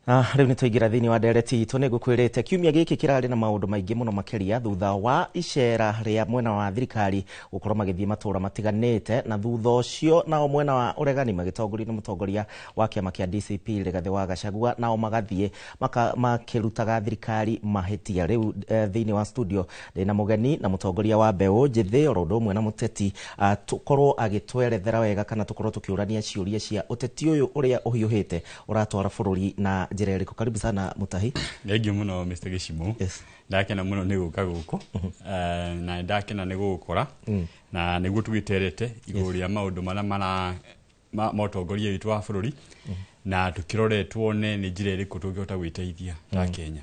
Riu ni tuingira thiini wa ndereti itu nigukwirite kiumia giki kirari na maundu maingi muno makiria thutha wa icera ria mwena wa thirikari gukorwo magithie matura matiganite na thutha ucio nao mwena wa uregani magitongoria ni mutongoria wa kiama kia DCP Rigathi wa Gachagua nao magathie makirutaga thirikari mahitia. Riu thiini wa studio ndina mugeni na mutongoria wa Mbeu Njithi orondo umwe na muteti tukorwo agitwerethera wega kana tukorwo tukiurania ciuria cia uteti uyu uria uhiuhite uratwara bururi na Jereriko. Karibu sana Mutahi. Thengiũ mũno Mr. Gĩchimũ. Yes. Ndakena mũno nĩ gũka gũkũ. Na ndakena nĩ gũgũkora. Na nĩguo tũgĩterete igũrũ rĩa maũndũ marĩa motongoria witũ wa bũrũri. Na tũkĩrore tuone nĩ njĩra ĩrĩkũ tũngĩhota gwĩteithia ta Kenya.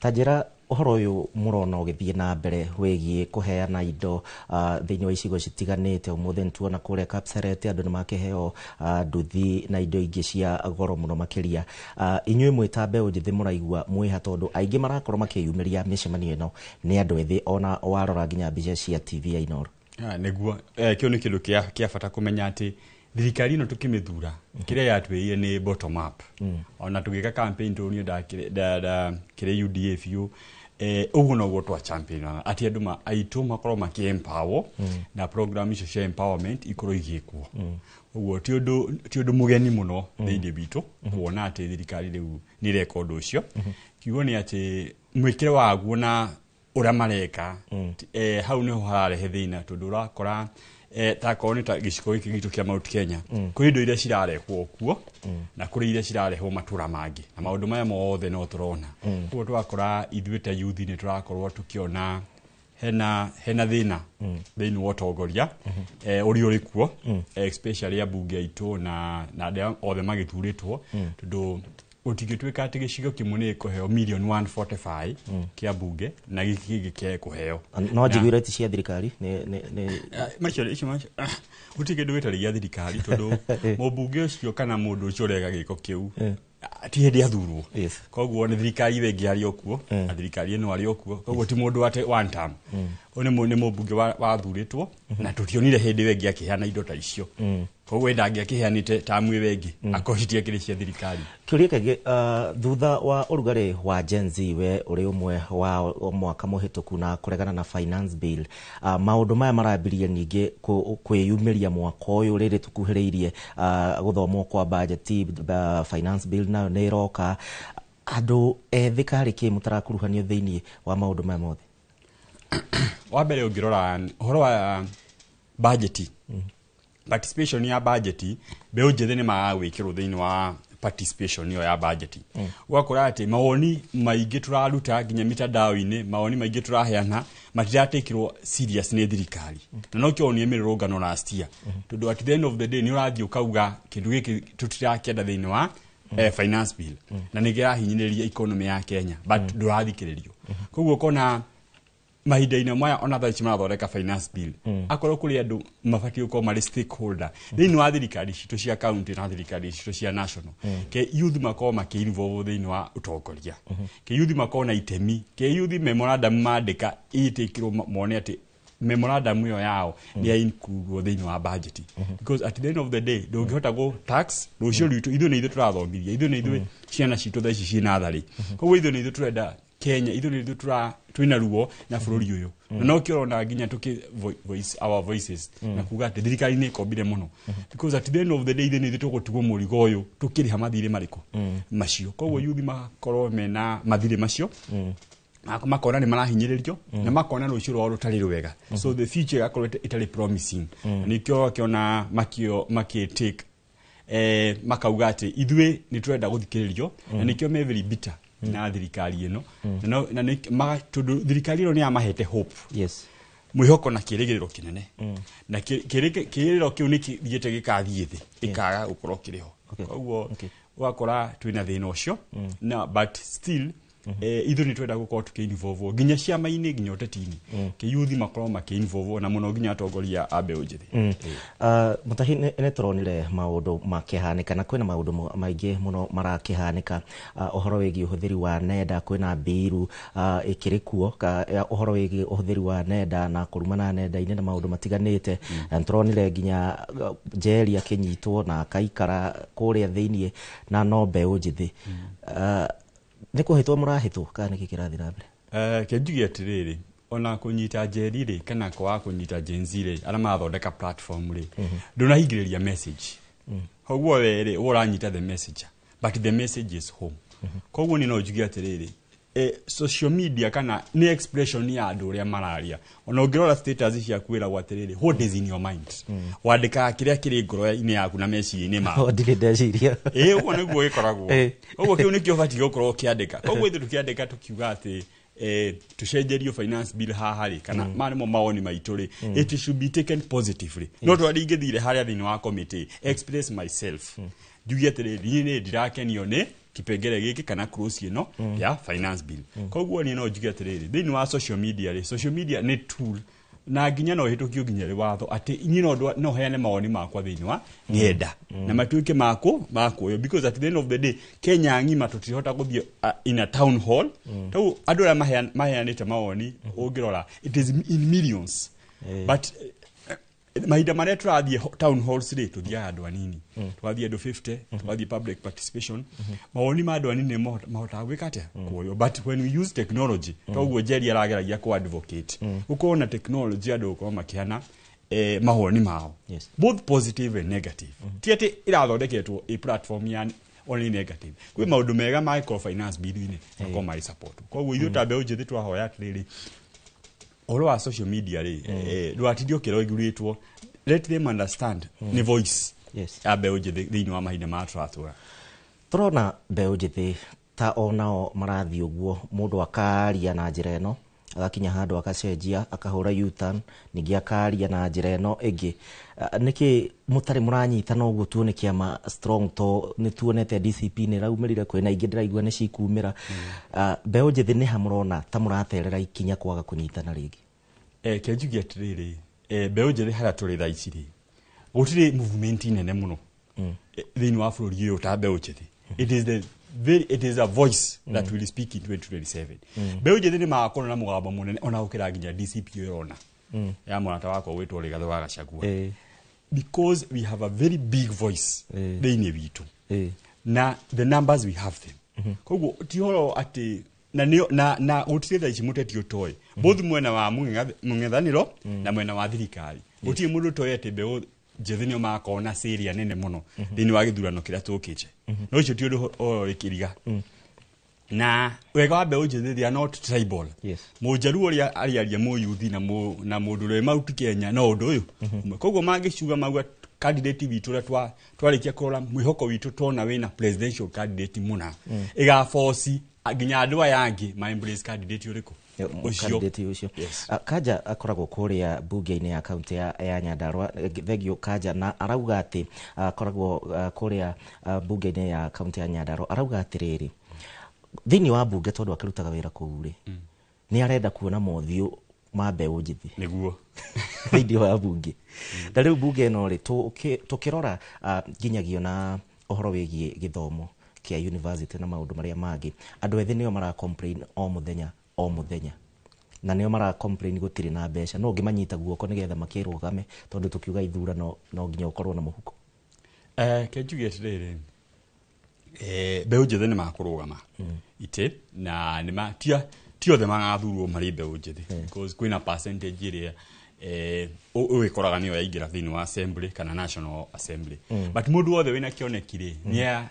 Tanjĩra uhoro uyu murona ugithie na mbere wegie kuheana indo thiini wa icigo citiganite umuthi ntuona kuria Kapseret andu ni makiheo nduthi na indo ingi cia goro muno makiria. Inyuĩ mwita Mbeu Njithi muraigua mwiha tondu aingi marakorwo makiyumiria micemanio ino ni andu ethi ona warora nginya mbica cia TV ya Inooro. Nĩguo kĩo nĩ kĩndũ kĩa bata kũmenya atĩ thirikari ino tukimithura kire yatwĩire ni bottom up. Ona tugika campaign tũnio kire UDA fiu uguo no gutwa champion ati andu aitu makorwo maki-empower na program icio cia empowerment ikorwo igikwo. Uguo ti undu mugeni muno thiini bitu kuona ati thirikari riu ni record ucio. Kiugo ni ati mwikire waguo na uria mareka hau niho hararehe thina tondu urakora ta koni ta giciko giki gitu kia Mount Kenya kuri indo iria cirarehwo kuo na kuri iria cirarehwo matura mangi na maundu maya mothe no turona kuo twakora ithuĩ ta youth ni turakorwo tukiona hena thina thiini wa utongoria uri kuo especially abunge aitu na othe magithuritwo tondu utigituika ati gicigo kimwe ni kuheo $145 kia bunge na giki kia kuheo no njiguire ti cia thirikari ni macio utikindu wetari ya thirikari tondu mubunge ucio kana mundu ucio rega giko kiu ti hindi athurwo. Koguo ni thirikari wengi ari okuo na thirikari ino ari okuo koguo ti mundu ate one term ni mubunge wathuritwo na tutionire hindi wengi akihana indo ta icio koguo ndangi akihanite tamu wengi akohitie kiri cia thirikari. Kiuria kege thutha wa urugari wa Gen Z we uri umwe wa mwaka muhituku na kuregana na finance bill maundu maya marambirie ningi kwiyumiria mwaka uyu riri tukuhiriirie guthomwo kwa budget finance bill na niroka andu thikari ki mutarakuruhanio thiini wa maundu maya mothe. Wa mbere ungirora uhoro wa budget participation ya budget Mbeu Njithi ni magwikirwo thiini wa participation yo ya budget. Wakora ati maoni maingi turaruta nginya mitandao-ini maoni maingi turaheana matiratekirwo serious ni thirikari na no kio ni emirungano last year tondu at the end of the day ni urathii ukauga kindu giki tutirakienda thiini wa finance bill na nigirahinyiriria economy ya Kenya but ndurathikiririo koguo kona mahinda-inĩ maya ona thaa ici marathondeka finance bill akorwo kuri andu mabati uko mari stakeholder thiini wa thirikari citu cia county na thirikari citu cia national ke youth makoo maki-involve thiini wa utongoria ke youth makoo na itemi ke youth memorandum mandika itikirwo mone ati memorandum yo yao ni include thiini wa budget because at the end of the day ndungihota go tax rucio ritu ithu ni ithu turathomithia ithu ni ithu ciana citu thaa ici ciina thari koguo ithu ni ithu turenda Kenya ithu ni ithu twina ruo na bururi uyu na no kirona nginya tuki voice our voices na kuga ati thirikari ni kombire muno because at the end of the day ithu ni ithu tugutigwo murigo uyu tukiriha mathire mariku macio koguo youth makorwo mena mathire macio makona ni marahinyiririo na makona rucio rwao rutari rwega so the future gakorwo itari promising nikio akiona maki take makauga ati ithuĩ ni turenda guthikiririo na nikio me very bitter na thirikari ino na tondu thirikari ino ni amahete hope mwihoko na kirigiriro kinene na kirigiriro kiu ni thiete gikathie thi ikaga gukorwo kiriho koguo wakora twina thina ucio na but still ithu ni twenda gukorwo tuki-involve nginya ciama-ini nginya uteti-ini kiyuthi makorwo maki-involve na muno nginya atongoria a mbeũ njĩthĩ. Mutahi nĩ turonire maũndũ makĩhanĩka na kwĩna maũndũ maingĩ mũno marakĩhanĩka ũhoro wĩgiĩ ũhũthĩri wa nenda, kwĩna mbiru ĩkĩrĩ kuo ũhoro wĩgiĩ ũhũthĩri wa nenda na kũrumana nenda-inĩ na maũndũ matiganĩte. Turonire nginya Njeri akĩnyitwo na akaikara kũrĩa thĩinĩ na no mbeũ njĩthĩ. Nĩ kũhĩtwo mũrahĩtwo kana nĩkĩ kĩrathiĩ na mbere? Kĩnjuge atĩrĩrĩ, ona kũnyita Njeri rĩ kana kwaga kũnyita Gen Z rĩ arĩa mathondeka platform rĩ ndũnahingĩrĩria message. Koguo we rĩ ũranyita the messenger but the message is home. Koguo no njuge atĩrĩrĩ, social media kana ni expression ya andũ ũrĩa mararia. Ona ũngĩrora status ciaku wĩragwo atĩrĩrĩ, what is in your mind? Wandĩka kĩrĩa kĩrĩ ngoro-inĩ yaku na meciria-inĩ maku. Ndirĩ ndeciria. Ũguo nĩguo gĩkoragwo. Ũguo kĩu nĩkĩo ũbatiĩ gũkorwo ũkĩandĩka. Koguo ithuĩ tũkĩandĩka tũkiuga atĩ tucenjerio finance bill haha rĩ kana marimo mawoni maitũ rĩ, it should be taken positively. No twari ingĩthire harĩa thĩinĩ wa committee express myself. Njuge atĩrĩrĩ, niĩ ndirakenio nĩ kipengere giki kana close ino ya finance bill. Koguo ni no njuge atĩrĩrĩ, thĩinĩ wa social media rĩ, social media nĩ tool na nginya no hĩtũkio nginya rĩ watho atĩ nyino no heane mawoni makwa thĩinĩ wa ng'enda na matuĩke makuoyo because at the end of the day Kenya ng'ima tũtirihota gũthiĩ in a town hall. Tau andũ arĩa maheanĩte mawoni ũngĩrora it is in millions but mahinda marĩa tũrathiĩ town halls rĩ tũthiaga andũ anini, twathiĩ andũ 50, twathiĩ public participation, mawoni ma andũ anini mahotaga gwĩka atĩa kuoyo. But when we use technology toguo Njeri arageragia ku advocate gũkorwo na technology andũ gũkorwo makĩhana mawoni mao both positive and negative. Ti atĩ irathondeketwo a platform ya only negative. Kwĩ maũndũ mega ma finance bill-inĩ makorwo marĩ support. Koguo ithuĩ ta mbeũ njĩthĩ twahoya atĩrĩrĩ, all wa social media rĩ ndwatidio kĩroiguritwo, let them understand ni voice ya mbeũ njĩthĩ thĩinĩ wa mahinda ma tũratũra. Tũrona mbeũ njĩthĩ ta onao marathiĩ ũguo, mũndũ akaria na njĩra ĩno agakinya handũ akacenjia akahũra U-turn ningĩ akaria na njĩra ĩno ĩngĩ. Nĩkĩ mũtarĩ mũranyitana ũguo tuone kĩama strong to nĩ tuonete DCP nĩ raumĩrire kwĩna ingĩ ndĩraigua nĩ cikumĩra. Mbeũ njĩthĩ nĩ ha mũrona ta mũraterera ikinya kwaga kũnyitana rĩngĩ? Kĩnjuge atĩrĩrĩ, mbeũ njĩthĩ harĩa tũrĩ thaa ici rĩ gũtirĩ movement nene mũno thĩinĩ wa bũrũri ũyũ ta mbeũ njĩthĩ. It is a voice that will speak in 2027. Mbeũ njĩthĩ nĩ magakorwo na mũgambo mũnene ona gũkĩra nginya DCP ũrona ya mwanata wakwa wĩtwo Rigathĩ wa Gachagua, because we have a very big voice thĩinĩ witũ na the numbers we have them. Koguo ti horo atĩ na gũtirĩ thaa ici mũteti ũtoĩ both mwena wa mũng'ethanĩro na mwena wa thirikari. Gũtirĩ mũndũ ũtoĩ atĩ mbeũ njĩthĩ nĩo magakorwo na ciria nene mũno thĩinĩ wa gĩthurano kĩrĩa tũkĩte. No icio ti ũndũ ũrĩkĩriga. Na wega wa mbeũ njĩthĩ they are not tribal. Mũnjaruo ũrĩa ariaria mũyuthi na mũndũ ũrĩa mauti Kenya no ũndũ ũyũ. Koguo mangĩciuga mauga candidate witũ ũrĩa twarĩkia kũrora mwĩhoko witũ tona wĩna presidential candidate mũna ĩgaboci nginya andũ aya angĩ ma embrace candidate ũrĩkũ ucio. Kanja akoragwo kũrĩa bunge-inĩ ya kaunti ya Nyandarua. Thegio Kanja na arauga atĩ akoragwo kũrĩa bunge-inĩ ya kaunti ya Nyandarua arauga atĩrĩrĩ, thĩinĩ wa bunge tondũ akĩrutaga wĩra kũu rĩ nĩ arenda kuona mothiũ ma mbeũ njĩthĩ nĩguo thĩinĩ wa bunge. Na rĩu bunge ĩno rĩ tũkĩrora nginyagio na ũhoro wĩgiĩ gĩthomo kĩa university na maũndũ marĩa mangĩ, andũ ethĩ nĩo mara complain o mũthenya na nĩo mara complain gũtirĩ na mbeca. No ngĩmanyita guoko nĩgetha makĩrũgame tondũ tũkiuga ithurano no nginya ũkorwo na mũhuko. Kĩnjuge atĩrĩrĩ, mbeũ njĩthĩ nĩ makũrũgama itĩ na ti othe magathurwo marĩ mbeũ njĩthĩ because kwĩna percentage ĩrĩa ũgĩkoraga nĩyo yaingĩra thĩinĩ wa assembly kana national assembly. But mũndũ wothe wĩna kĩoneki rĩ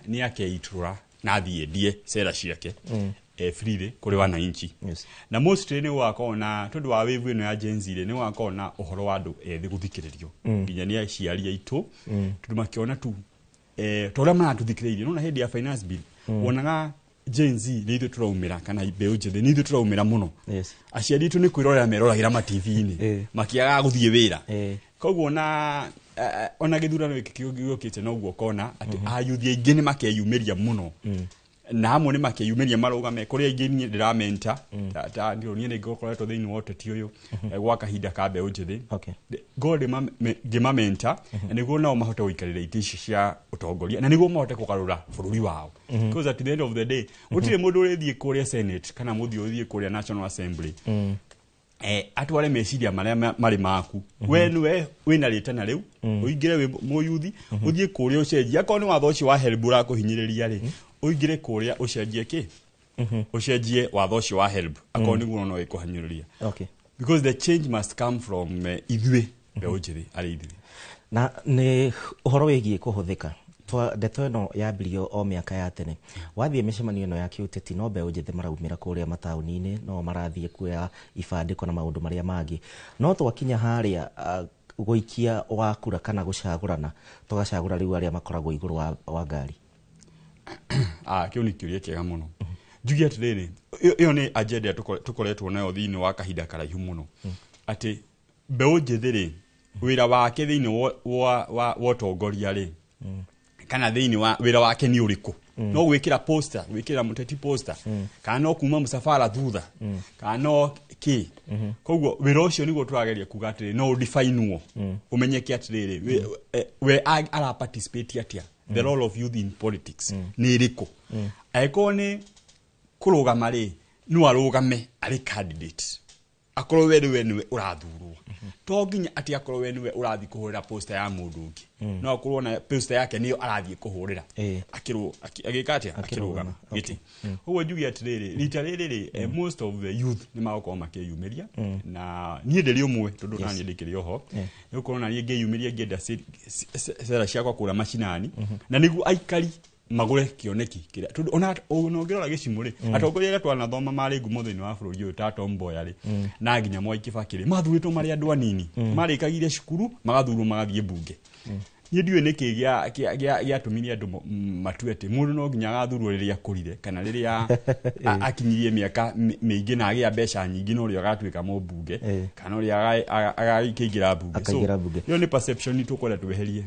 nĩ akeitura na athiĩ endie cera ciake freely kũrĩ wananchi. Na mostly nĩ gũgakorwo na tondũ wa wave ĩno ya Gen Z nĩ gũgakorwo na ũhoro wa andũ ethĩ gũthikĩrĩrio nginya nĩ aciari aitũ tondũ makĩona tu ta ũrĩa maratũthikĩrĩirie. No na hĩndĩ ya finance bill wonaga Gen Z nĩ ithuĩ tũraumĩra kana mbeũ njĩthĩ nĩ ithuĩ tũraumĩra mũno. Aciari aitũ nĩ kwĩrorera meroragĩra ma-TV-inĩ makĩaga gũthiĩ wĩra. Koguo ona gĩthurano gĩkĩ gĩũkĩte noguo kona atĩ ayuthi aingĩ nĩ makeyumĩria mũno na hamwe nĩ makĩyumĩria marũgame kũrĩa ingĩ niĩ ndĩramenta ta ndio niĩ nĩ ngokoretwo thĩinĩ wa ũteti ũyũ gwa kahinda ka mbeũ njĩthĩ ngode ngĩmamenta nĩguo nao mahote gũikarĩra itĩ ici cia ũtongoria na nĩguo mahote kũgarũra bũrũri wao because at the end of the day gũtirĩ mũndũ ũrĩthiĩ kũrĩa Senate kana mũthĩ ũthiĩ kũrĩa National Assembly atware meciria marĩa marĩ maku we niwe wĩna rĩtana rĩu ũingĩre wĩ mũyuthi ũthiĩ kũrĩa ũcenjie akorwo nĩ watho ũcio wa HELB ũrakũhinyĩrĩria rĩ ũingĩre kũrĩa ũcenjie kĩ ũcenjie watho ũcio wa HELB akorwo nĩguo no ĩkũhinyĩrĩria because the change must come from ithuĩ mbeũ njĩthĩ arĩ ithuĩ na nĩ ũhoro wĩgiĩ kũhũthĩka ndeto ĩno yambirio o mĩaka ya tene wathiĩ mĩcemanio ĩno ya kĩũteti no mbeũ njĩthĩ maraumĩra kũrĩa mataũni-inĩ no marathiĩ kuoya ibandĩko na maũndũ marĩa mangĩ no twakinya harĩa gũikia wa kura kana gũcagũrana tũgacagũra rĩu arĩa makoragwo igũrũ wa ngari kĩu nĩ kĩũria kĩega mũno njuge atĩrĩrĩ ĩyo nĩ agenda tũkoretwo nayo thĩinĩ wa kahinda karaihu mũno atĩ mbeũ njĩthĩ rĩ wĩra wake thĩinĩ wa ũtongoria rĩ kana thĩinĩ wa wĩra wake nĩ ũrĩkũ no gwĩkĩra poster gwĩkĩra mũteti poster kana no kuma mũsafara thutha kana no kĩ koguo wĩra ũcio nĩguo tũrageria kuga atĩrĩrĩ no define ũmenyeke atĩrĩrĩ we ara participate atia the role of youth in politics nĩ ĩrĩkũ aĩkorwo nĩ kũrũgama rĩ no arũgame arĩ candidate akorwo we niwe ũrathurwo to nginya ati akorwo we niwe ũrathi kũhũrĩra poster ya mũndũ ũngĩ no akorwo na poster yake niyo arathiĩ kũhũrĩra agĩka atia akĩrũgama gĩtĩ ũguo njuge atĩrĩrĩ rita rĩrĩ most of the youth nĩ magokorwo makĩyumĩria na niĩ ndĩrĩ ũmwe tondũ naniĩ ndĩkĩrĩ oho nĩ ũkorwo na niĩ ngĩyumĩria ngĩenda cera ciakwa kũra macinani na nĩguo aikari magũre kĩoneki kĩrĩa tondũ ona ũngĩrora gĩcimũ rĩ atongoria arĩa twanathoma marĩ ngumo thĩinĩ wa bũrũri ũyũ ta Tom Mboya rĩ na nginya Mwai Kĩbakĩ rĩ mathurĩtwo marĩ andũ anini marĩkagire cukuru magathurwo magathiĩ mbunge niĩ ndiũĩ nĩkĩ gĩatũmire andũ matue atĩ mũndũ no nginya agathurwo rĩrĩa akũrire kana rĩrĩa akinyirie mĩaka mĩingĩ na agĩa mbeca nyingĩ no ũrĩa agatuĩka mũmbunge kana ũrĩa agakĩingĩra mbunge so ĩyo nĩ perception tũkwenda tweherie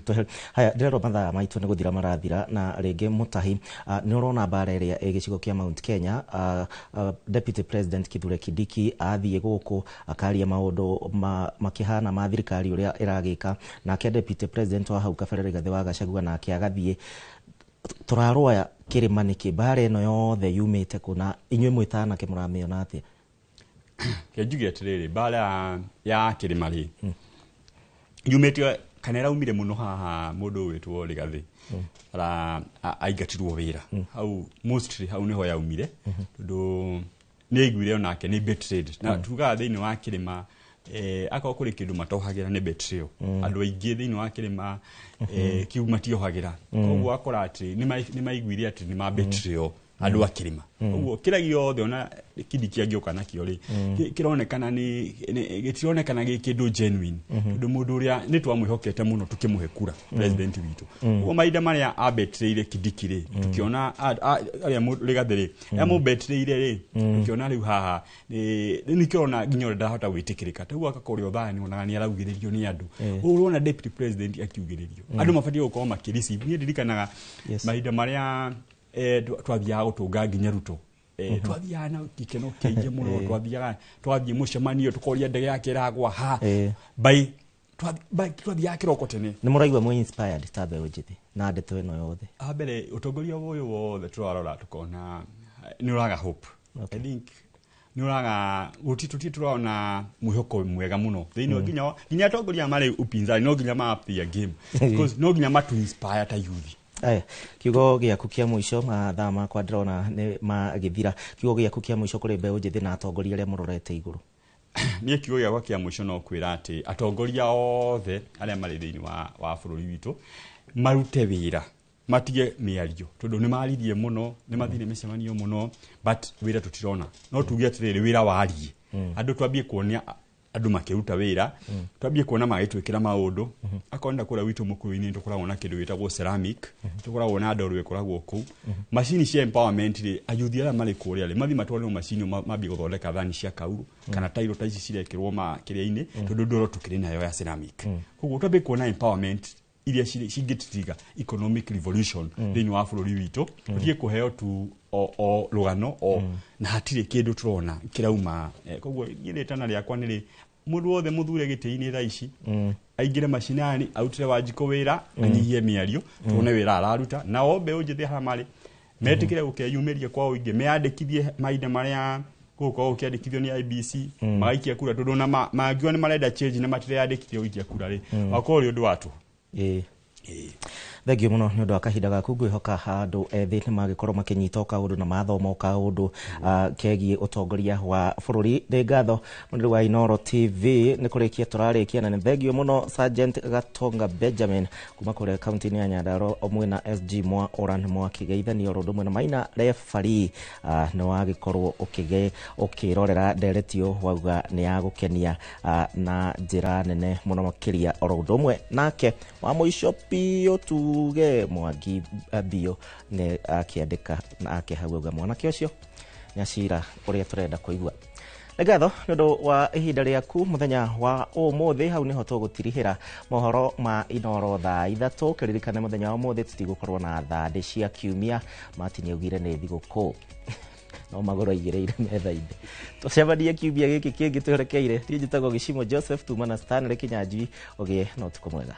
haya ndĩrerwo mathaa maitũ nĩ gũthira marathira na rĩngĩ Mũtahi nĩ ũrona mbara ĩrĩa gĩcigo kĩa Mount Kenya Deputy President Kithure Kindiki athiĩ gũkũ akaria maũndũ makĩhana ma thirikari ũrĩa ĩragĩka nake Deputy President wa hau kabere Rigathĩ wa Gachagua nake agathiĩ tũrarũa kĩrĩma nĩkĩ mbara ĩno yothe yumĩte kuna inyuĩ mwĩtanake mũramĩona atĩa kĩnjuge atĩrĩrĩ mbara ya kĩrĩma rĩ yumĩte kana ĩraumire mũno haha mũndũ wĩtwo Rigathĩ aingatirwo wĩra hau mostly hau nĩho yaumire tondũ nĩ aiguire onake nĩ betrayed na tugaga thĩinĩ wa kĩrĩma akao kũrĩ kĩndũ matohagĩra nĩ betrayal andũ aingĩ thĩinĩ wa kĩrĩma kiu matiohagĩra koguo akora atĩ nĩ maiguire atĩ nĩ ma betrayal andũ a kĩrĩma ũguo kĩrĩa gĩothe ona Kindiki angĩoka nakĩo rĩ kĩronekana gĩtironekana gĩ kĩndũ genuine tondũ mũndũ ũrĩa nĩ twamwĩhokete mũno tukĩmũhe kura president witũ ũguo mahinda marĩa abetreire Kindiki rĩ tukiona arĩa Rigathĩ rĩ amũbetreire rĩ tukiona rĩu haha nĩkĩona nginya ũrĩa ndahota gwĩtĩkĩrĩka taguo akakorwo ũthani onaga nĩ araugĩrĩrio nĩ andũ ũrona deputy president akiugĩrĩrio andũ mabatiĩ gũkorwo makĩreceive niĩ ndirikanaga mahinda marĩa twathiaga gũtũnga nginya Ruto twathiaga na gĩkeno kĩingĩ mũno twathiĩ mũcemanio tũkoria ndege yake ĩragwa ha twathiaga kĩroko tene nĩ mũraigua mwe inspired ta mbeũ njĩthĩ na ndeto ĩno yothe mbere ũtongoria ũyũ wothe tũrarora tukona nĩ ũraga hope I think nĩ ũraga gũtituti tũrona mwĩhoko mwega mũno thĩinĩ nginya atongoria marĩ upinzani no nginya ma-up game because no nginya matu inspire ta youth kiugo gĩaku kĩa mũico mathaa makwa ndĩrona nĩ magĩthira kiugo gĩaku kĩa mũico kũrĩ mbeũ njĩthĩ na atongoria arĩa mũrorete igũrũ niĩ kiugo gĩakwa kĩa mũico no kwĩra atĩ atongoria othe arĩa marĩ thĩinĩ wa bũrũri witũ marute wĩra matige mĩario tondũ nĩ maririe mũno nĩ mathire mĩcemanio mũno but wĩra tũtirona no tuge atĩrĩrĩ wĩra warie andũ twambie kuonia andũ makĩruta wĩra twambie kuona magĩtwĩkĩra maũndũ akonda kũrĩa witũ mũkũrũ-inĩ tũkoragwo na kĩndũ gĩtagwo ceramic tũkoragwo na ndoro ĩkoragwo kũu macini cia empowerment rĩ ayuthi arĩa marĩ kũrĩa rĩ mathi matwarwo macini mambie gũthondeka thani cia kauru kana tairo ta ici cirekĩrwo kĩrĩa-inĩ tondũ ndoro tũkĩrĩ nayo ya ceramic koguo twambie kuona empowerment iria cingĩtitiga economic revolution thĩinĩ wa bũrũri witũ tũtige kũheo tu o rũgano na hatirĩ kĩndũ tũrona kĩrauma koguo gĩrĩtana rĩakwa nĩrĩ mũndũ wothe mũthure gĩtĩ-inĩ thaa ici aingĩre macinani arutire Wanjikũ wĩra anyihie mĩario tuone wĩra araruta na o mbeũ njĩthĩ haha marĩ metĩkĩre gũkeyumĩria kwa ũingĩ meandĩkithie mahinda marĩa gũkorwo ũkĩandĩkithio nĩ IBC magaikia kura tondũ na mangiwa nĩ marenda change na matireyandĩkithia gũikia kura rĩ wakorwo ũrĩ ũndũ watu thengio mũno nĩ ũndũ wa kahinda gaku ngwĩhoka andũ ethĩ nĩ magĩkorwo makĩnyita kaũndũ na mathoma kaũndũ kegiĩ ũtongoria wa bũrũri. Nĩ ngatho mũnene wa Inooro TV nĩ kũrĩkia tũrarĩkia na nĩ thengio mũno Sergeant Gatonga Benjamin kuma kũrĩa kaunti-inĩ ya Nyandarua omwe na SG Oran Mwakigeithania oro ũndũ ũmwe na Maina referee nĩ wagĩkorwo ũkĩrorera nderetio wauga nĩ ya gũkenia na njĩra nene mũno makĩria oro ũndũ ũmwe nake wa mũico biũ tuge Mwangi Bio nĩ akĩandĩka na akĩhauga mwanake ũcio nyacira ũrĩa tũrenda kũigua. Nĩ ngatho nĩ ũndũ wa ihinda rĩaku mũthenya wa ũmũthĩ hau nĩho tũgũtirihĩra mohoro ma Inooro thaa 3 kĩririkane mũthenya wa ũmũthĩ tũtigũkorwo na thandĩ cia kiumia Martin augire nĩ thigũkũ no magoro igĩrĩire metha-inĩ tũcemanie kiumia gĩkĩ kĩngĩ twerekeire niĩ njĩtagwo Gĩcimo Joseph tuma na Stanley Kinyanjui ũgĩe na ũtukũ mwega.